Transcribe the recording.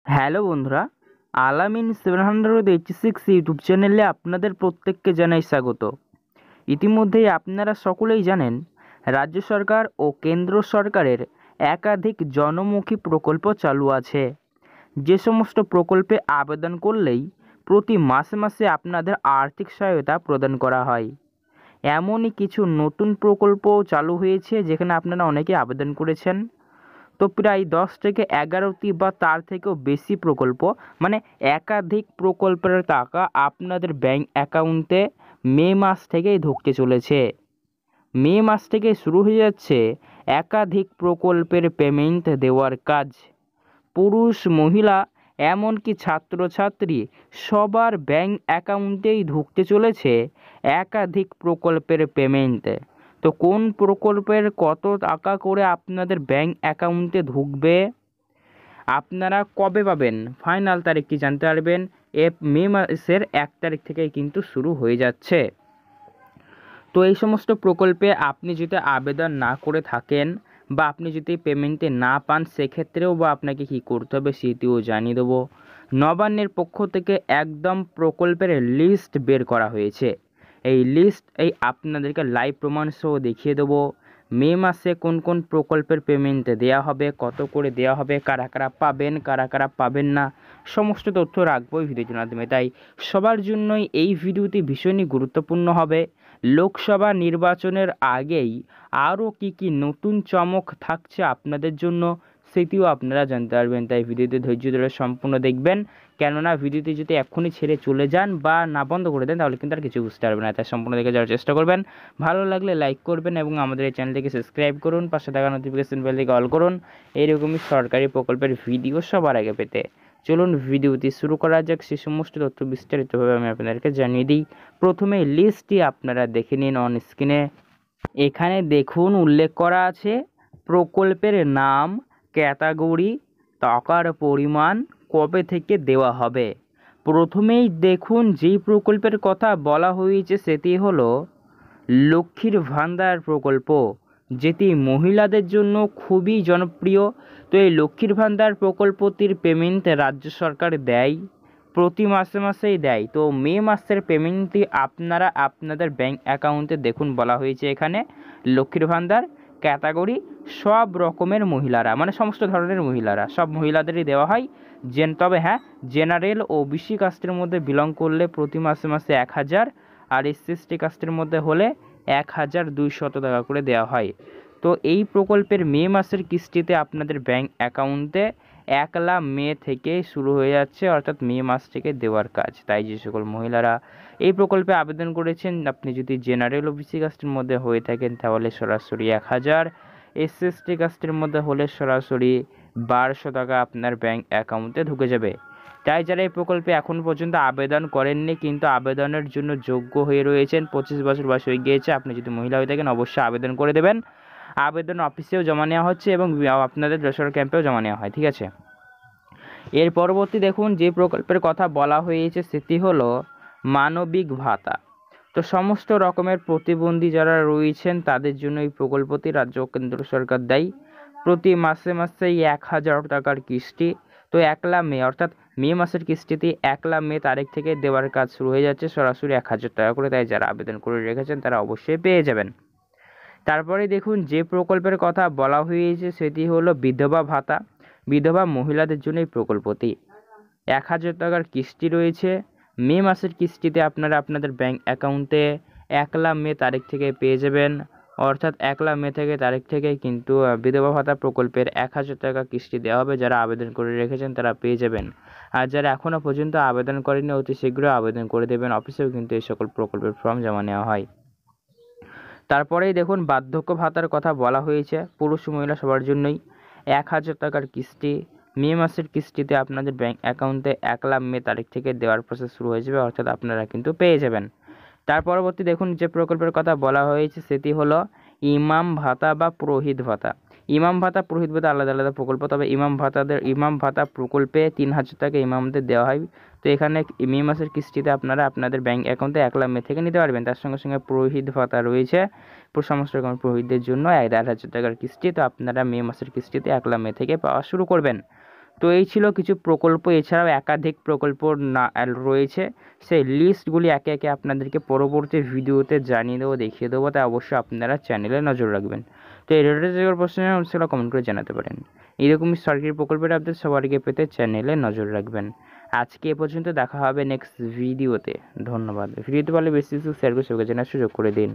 Hello বন্ধুরা, আলামিন 786 YouTube চ্যানেলে আপনাদের প্রত্যেককে জানাই স্বাগত। ইতিমধ্যেই আপনারা সকলেই জানেন, রাজ্য সরকার ও কেন্দ্র সরকারের একাধিক জনমুখী প্রকল্প চালু আছে। যে সমস্ত প্রকল্পে আবেদন করলেই প্রতি মাসে মাসে আপনাদের আর্থিক সহায়তা প্রদান করা হয়। এমনই কিছু নতুন প্রকল্পও চালু হয়েছে যেখানে আপনারা অনেকে আবেদন করেছেন। তো প্রায় 10 থেকে 11টি বা তার থেকেও বেশি প্রকল্প, মানে একাধিক প্রকল্পের টাকা আপনাদের ব্যাংক অ্যাকাউন্টে মে মাস থেকেই ঢুকতে চলেছে। মে মাস থেকে শুরু হয়ে যাচ্ছে একাধিক প্রকল্পের পেমেন্ট দেওয়ার কাজ। পুরুষ, মহিলা, এমনকি ছাত্রছাত্রী সবার ব্যাংক অ্যাকাউন্টেই ঢুকতে চলেছে একাধিক প্রকল্পের পেমেন্ট। তো কোন প্রকল্পের কত টাকা করে আপনাদের ব্যাংক অ্যাকাউন্টে ঢুকবে, আপনারা কবে পাবেন, ফাইনাল তারিখটি জানতে পারবেন মে মাসের 1 তারিখ থেকেই কিন্তু শুরু হয়ে যাচ্ছে। তো এই সমস্ত প্রকল্পে আপনি যদি আবেদন না করে থাকেন বা আপনি যদি পেমেন্টে না পান, সেক্ষেত্রেও বা আপনাকে কী করতে হবে সেটিও জানিয়ে দেবো। নবান্নের পক্ষ থেকে একদম প্রকল্পের লিস্ট বের করা হয়েছে। এই লিস্ট আপনাদেরকে লাইভ প্রমাণ সহ দেখিয়ে দেবো। মে মাসে কোন কোন প্রকল্পের পেমেন্ট দেওয়া হবে, কত করে দেওয়া হবে, কারা কারা পাবেন, কারা কারা পাবেন না, সমস্ত তথ্য রাখবো এই ভিডিওটির মাধ্যমে। তাই সবার জন্যই এই ভিডিওটি ভীষণই গুরুত্বপূর্ণ হবে। লোকসভা নির্বাচনের আগেই আরও কী কী নতুন চমক থাকছে আপনাদের জন্য, সেটিও আপনারা জানতে পারবেন। তাই ভিডিওতে ধৈর্য ধরে সম্পূর্ণ দেখবেন, কেননা ভিডিওটি যদি এক্ষুনি ছেড়ে চলে যান বা না বন্ধ করে দেন তাহলে কিন্তু আর কিছু বুঝতে পারবেন না। তাই সম্পূর্ণ দেখে যাওয়ার চেষ্টা করবেন। ভালো লাগলে লাইক করবেন এবং আমাদের এই চ্যানেলটিকে সাবস্ক্রাইব করুন, পাশে থাকা নোটিফিকেশন বেলটিকে অল করুন এইরকমই সরকারি প্রকল্পের ভিডিও সবার আগে পেতে। চলুন ভিডিওটি শুরু করা যাক। সে সমস্ত তথ্য বিস্তারিতভাবে আমি আপনাদেরকে জানিয়ে দিই। প্রথমে লিস্টটি আপনারা দেখে নিন অন স্ক্রিনে। এখানে দেখুন উল্লেখ করা আছে প্রকল্পের নাম, ক্যাটাগরি, টাকার পরিমাণ, কবে থেকে দেওয়া হবে। প্রথমেই দেখুন যেই প্রকল্পের কথা বলা হয়েছে সেটি হলো লক্ষ্মীর ভান্ডার প্রকল্প, যেটি মহিলাদের জন্য খুবই জনপ্রিয়। তো এই লক্ষ্মীর ভান্ডার প্রকল্পটির পেমেন্ট রাজ্য সরকার দেয়, প্রতি মাসে মাসেই দেয়। তো মে মাসের পেমেন্টটি আপনারা আপনাদের ব্যাংক অ্যাকাউন্টে দেখুন বলা হয়েছে এখানে লক্ষ্মীর ভান্ডার ক্যাটাগরি সব রকমের মহিলারা, মানে সমস্ত ধরনের মহিলারা, সব মহিলাদেরই দেওয়া হয়। তবে হ্যাঁ, জেনারেল ও ওবিসি কাস্টের মধ্যে বিলং করলে প্রতি মাসে মাসে 1000, আর এসসি কাস্টের মধ্যে হলে 1200 টাকা করে দেওয়া হয়। তো এই প্রকল্পের মে মাসের কিস্তিতে আপনাদের ব্যাংক অ্যাকাউন্টে 1 মে থেকে শুরু হয়ে যাচ্ছে, অর্থাৎ মে মাস থেকে দেওয়ার কাজ। তাই যে সকল মহিলারা এই প্রকল্পে আবেদন করেছেন, আপনি যদি জেনারেল ওবিসি কাস্টের মধ্যে হয়ে থাকেন তাহলে সরাসরি 1000, এসসি কাস্টের মধ্যে হলে সরাসরি 1200 টাকা আপনার ব্যাংক অ্যাকাউন্টে ঢুকে যাবে। তাই যারা এই প্রকল্পে এখন পর্যন্ত আবেদন করেননি কিন্তু আবেদনের জন্য যোগ্য হয়ে রয়েছেন, 25 বছর বয়স হয়ে গিয়েছে, আপনি যদি মহিলা হয়ে থাকেন অবশ্যই আবেদন করে দেবেন। আবেদন অফিসেও জমা নেওয়া হচ্ছে এবং আপনাদের যশোর ক্যাম্পেও জমা নেওয়া হয়, ঠিক আছে। এর পরবর্তী দেখুন যে প্রকল্পের কথা বলা হয়েছে সেটি হলো মানবিক ভাতা। তো সমস্ত রকমের প্রতিবন্ধী যারা রয়েছেন তাদের জন্য এই প্রকল্পটি রাজ্য ও কেন্দ্র সরকার দেয়। প্রতি মাসে মাসেই 1000 টাকার কিস্তি। তো 1 মে, অর্থাৎ মে মাসের কিস্তিটি 1 মে তারিখ থেকে দেওয়ার কাজ শুরু হয়ে যাচ্ছে, সরাসরি 1000 টাকা করে। তাই যারা আবেদন করে রেখেছেন তারা অবশ্যই পেয়ে যাবেন। তারপরে দেখুন যে প্রকল্পের কথা বলা হয়েছে সেটি হলো বিধবা ভাতা। বিধবা মহিলাদের জন্য এই প্রকল্পটি 1000 টাকার কিস্তি রয়েছে। মে মাসের কিস্তিতে আপনারা আপনাদের ব্যাংক অ্যাকাউন্টে 1 মে তারিখ থেকে পেয়ে যাবেন, অর্থাৎ 1 মে থেকে তারিখ থেকে কিন্তু বিধবা ভাতা প্রকল্পের 1000 টাকা কিস্তি দেওয়া হবে। যারা আবেদন করে রেখেছেন তারা পেয়ে যাবেন, আর যারা এখনও পর্যন্ত আবেদন করেনি অতি শীঘ্রই আবেদন করে দেবেন। অফিসেও কিন্তু এই সকল প্রকল্পের ফর্ম জমা নেওয়া হয়। তারপরেই দেখুন বার্ধক্য ভাতার কথা বলা হয়েছে, পুরুষ মহিলা সবার জন্যই 1000 টাকার কিস্তি। মে মাসের কিস্তিতে আপনাদের ব্যাংক অ্যাকাউন্টে 1 মে তারিখ থেকে দেওয়ার প্রসেস শুরু হয়ে যাবে, অর্থাৎ আপনারা কিন্তু পেয়ে যাবেন। তার পরবর্তী দেখুন যে প্রকল্পের কথা বলা হয়েছে সেটি হলো ইমাম ভাতা বা পুরোহিত ভাতা। ইমাম ভাতা, পুরোহিত ভাতা আলাদা আলাদা প্রকল্প, তবে ইমাম ভাতা প্রকল্পে 3000 টাকা ইমামদের দেওয়া হয়। তো এখানে মে মাসের কিস্তিতে আপনারা আপনাদের ব্যাংক অ্যাকাউন্টে 1 মে থেকে নিতে পারবেন। তার সঙ্গে সঙ্গে পুরোহিত ভাতা রয়েছে, সমস্ত রকমের পুরোহিতদের জন্য 1500 টাকার কিস্তি। তো আপনারা মে মাসের কিস্তিতে 1 মে থেকে পাওয়া শুরু করবেন। তো এই ছিল কিছু প্রকল্প, এছাড়াও একাধিক প্রকল্প রয়েছে, সেই লিস্টগুলি একে একে আপনাদেরকে পরবর্তী ভিডিওতে জানিয়ে দেবো, দেখিয়ে দেবো, তাই অবশ্যই আপনারা চ্যানেলে নজর রাখবেন। তো এই রিলেটেড যে প্রশ্ন সেটা কমেন্ট করে জানাতে পারেন। এইরকমই সরকারি প্রকল্পের আপডেট সবার আগে পেতে চ্যানেলে নজর রাখবেন। আজকে এ পর্যন্ত, দেখা হবে নেক্সট ভিডিওতে। ধন্যবাদ। ভিডিওতে ভালো বেশি কিছু শেয়ার করে সবাইকে জানার সুযোগ করে দিন।